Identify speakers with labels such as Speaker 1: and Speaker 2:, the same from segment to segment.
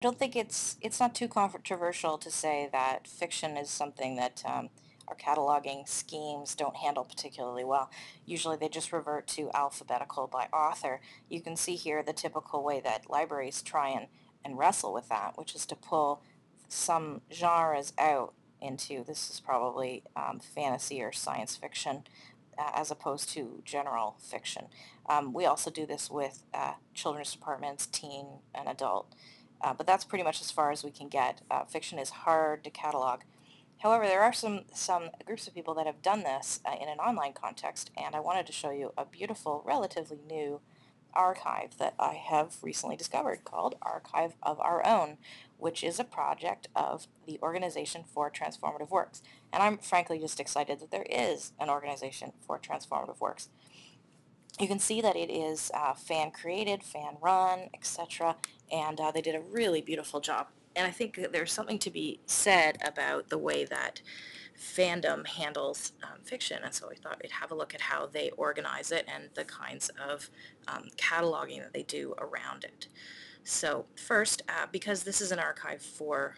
Speaker 1: don't think it's not too controversial to say that fiction is something that our cataloging schemes don't handle particularly well. Usually they just revert to alphabetical by author. You can see here the typical way that libraries try and wrestle with that, which is to pull some genres out into, this is probably fantasy or science fiction, as opposed to general fiction. We also do this with children's departments, teen and adult. But that's pretty much as far as we can get. Fiction is hard to catalog. However, there are some groups of people that have done this in an online context, and I wanted to show you a beautiful, relatively new archive that I have recently discovered called Archive of Our Own, which is a project of the Organization for Transformative Works. And I'm frankly just excited that there is an organization for transformative works. You can see that it is fan created, fan run, etc. And they did a really beautiful job. And I think that there's something to be said about the way that fandom handles fiction. And so I thought we'd have a look at how they organize it and the kinds of cataloging that they do around it. So first, because this is an archive for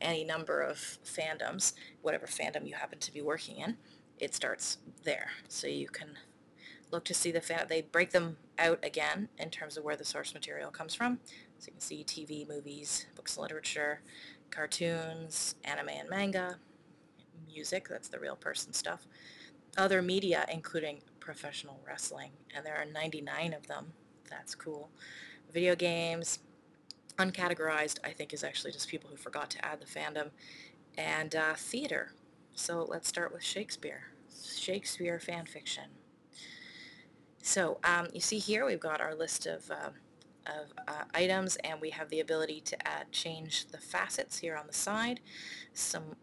Speaker 1: any number of fandoms, whatever fandom you happen to be working in, it starts there. So you can look to see they break them out again in terms of where the source material comes from. So you can see TV, movies, books and literature, cartoons, anime and manga, music, that's the real person stuff, other media including professional wrestling, and there are 99 of them. That's cool. Video games, uncategorized, I think is actually just people who forgot to add the fandom, and theater. So let's start with Shakespeare. Shakespeare fan fiction. So you see here we've got our list of items, and we have the ability to change the facets here on the side, some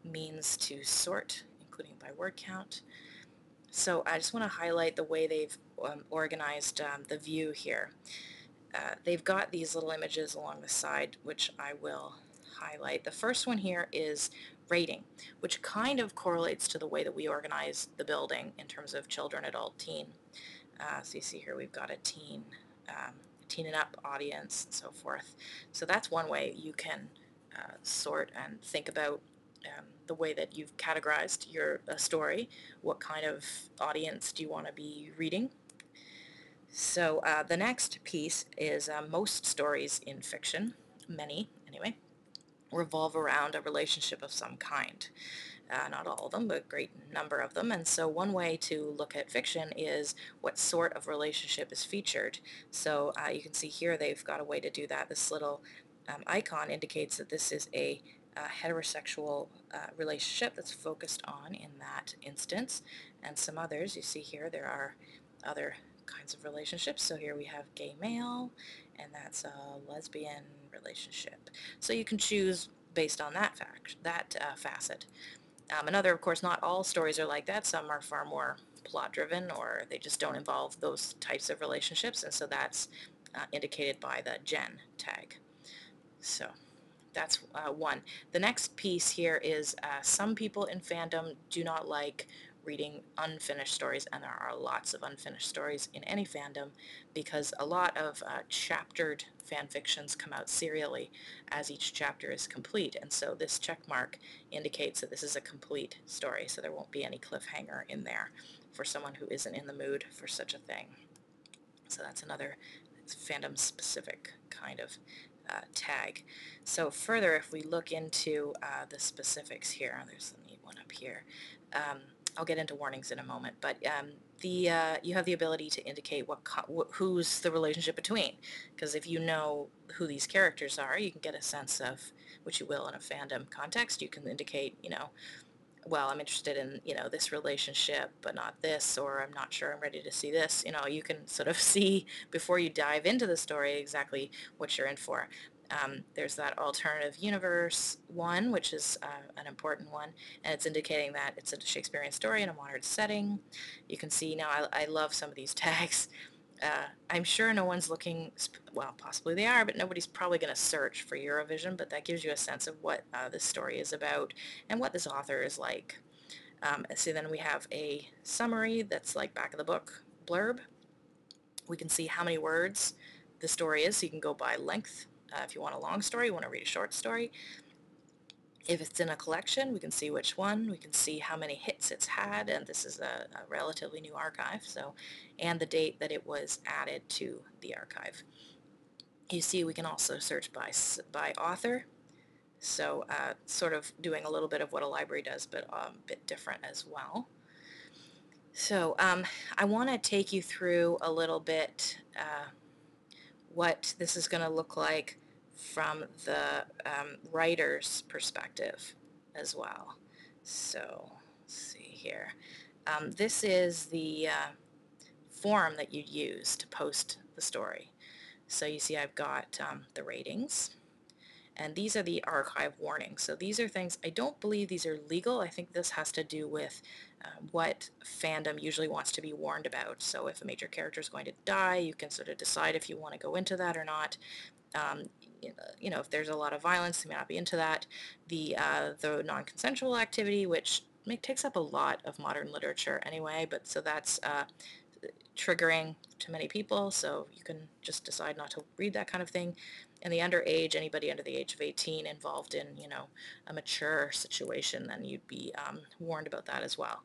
Speaker 1: means to sort, including by word count. So I just want to highlight the way they've organized the view here. They've got these little images along the side, which I will highlight. The first one here is rating, which kind of correlates to the way that we organize the building in terms of children, adult, teen. So you see here we've got a teen and up audience and so forth. So that's one way you can sort and think about the way that you've categorized your story. What kind of audience do you want to be reading? So the next piece is most stories in fiction, many anyway, revolve around a relationship of some kind. Not all of them, but a great number of them. And so one way to look at fiction is what sort of relationship is featured. So you can see here they've got a way to do that. This little icon indicates that this is a heterosexual relationship that's focused on in that instance. And some others, you see here, there are other kinds of relationships. So here we have gay male, and that's a lesbian relationship. So you can choose based on that facet. Another, of course, not all stories are like that. Some are far more plot-driven, or they just don't involve those types of relationships, and so that's indicated by the gen tag. So that's one. The next piece here is some people in fandom do not like reading unfinished stories, and there are lots of unfinished stories in any fandom because a lot of chaptered fan fictions come out serially as each chapter is complete, and so this check mark indicates that this is a complete story, so there won't be any cliffhanger in there for someone who isn't in the mood for such a thing. So that's another fandom specific kind of tag. So further, if we look into the specifics here, there's a neat one up here. I'll get into warnings in a moment, but you have the ability to indicate who's the relationship between, because if you know who these characters are, you can get a sense of, which you will in a fandom context. You can indicate, well, I'm interested in, this relationship, but not this, or I'm not sure I'm ready to see this. You can sort of see before you dive into the story exactly what you're in for. There's that alternative universe one, which is an important one, and it's indicating that it's a Shakespearean story in a modern setting. You can see now, I love some of these tags. I'm sure no one's looking, well, possibly they are, but nobody's probably going to search for Eurovision, but that gives you a sense of what this story is about and what this author is like. So then we have a summary that's like back of the book blurb. We can see how many words the story is, so you can go by length if you want a long story, you want to read a short story. If it's in a collection, we can see which one, we can see how many hits it's had, and this is a relatively new archive, so, and the date that it was added to the archive. You see we can also search by author, so sort of doing a little bit of what a library does, but a bit different as well. So I want to take you through a little bit what this is going to look like from the writer's perspective as well. So let's see here. This is the form that you'd use to post the story. So you see I've got the ratings, and these are the archive warnings. So these are things, I don't believe these are legal. I think this has to do with what fandom usually wants to be warned about. So if a major character is going to die, you can sort of decide if you want to go into that or not. You know, if there's a lot of violence, you may not be into that. The non-consensual activity, which takes up a lot of modern literature anyway, but so that's triggering to many people, so you can just decide not to read that kind of thing. And the underage, anybody under the age of 18 involved in, you know, a mature situation, then you'd be warned about that as well.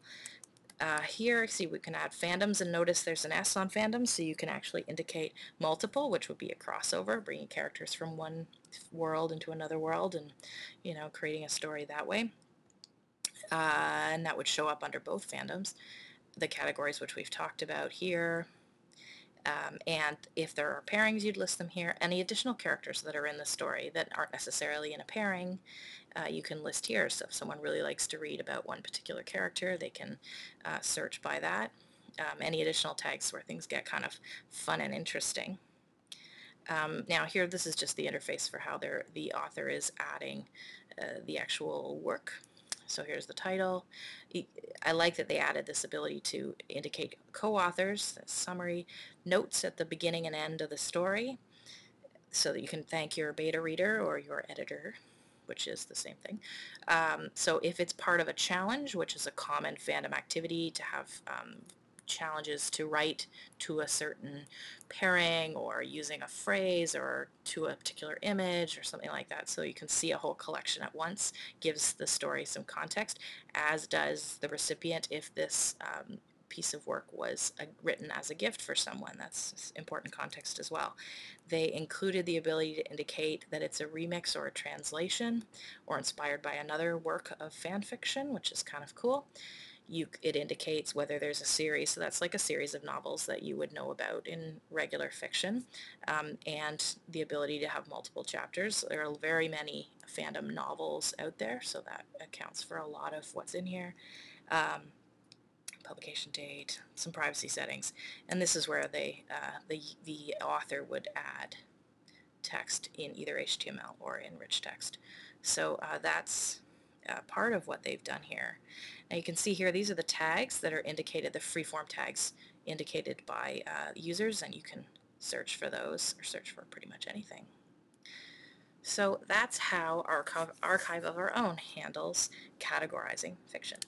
Speaker 1: Here, see, we can add fandoms, and notice there's an S on fandoms, so you can actually indicate multiple, which would be a crossover, bringing characters from one world into another world and, you know, creating a story that way. And that would show up under both fandoms. The categories which we've talked about here. And if there are pairings, you'd list them here. Any additional characters that are in the story that aren't necessarily in a pairing, you can list here. So if someone really likes to read about one particular character, they can search by that. Any additional tags where things get kind of fun and interesting. Now here, this is just the interface for how the author is adding the actual work. So here's the title. I like that they added this ability to indicate co-authors, summary, notes at the beginning and end of the story, so that you can thank your beta reader or your editor, which is the same thing. So if it's part of a challenge, which is a common fandom activity to have challenges to write to a certain pairing or using a phrase or to a particular image or something like that, so you can see a whole collection at once, gives the story some context, as does the recipient if this piece of work was written as a gift for someone. That's important context as well. They included the ability to indicate that it's a remix or a translation or inspired by another work of fan fiction, which is kind of cool. It indicates whether there's a series, so that's like a series of novels that you would know about in regular fiction, and the ability to have multiple chapters. There are very many fandom novels out there, so that accounts for a lot of what's in here. Publication date, some privacy settings, and this is where the author would add text in either HTML or in rich text. So that's part of what they've done here. Now you can see here, these are the tags that are indicated, the freeform tags indicated by users, and you can search for those or search for pretty much anything. So that's how our Archive of Our Own handles categorizing fiction.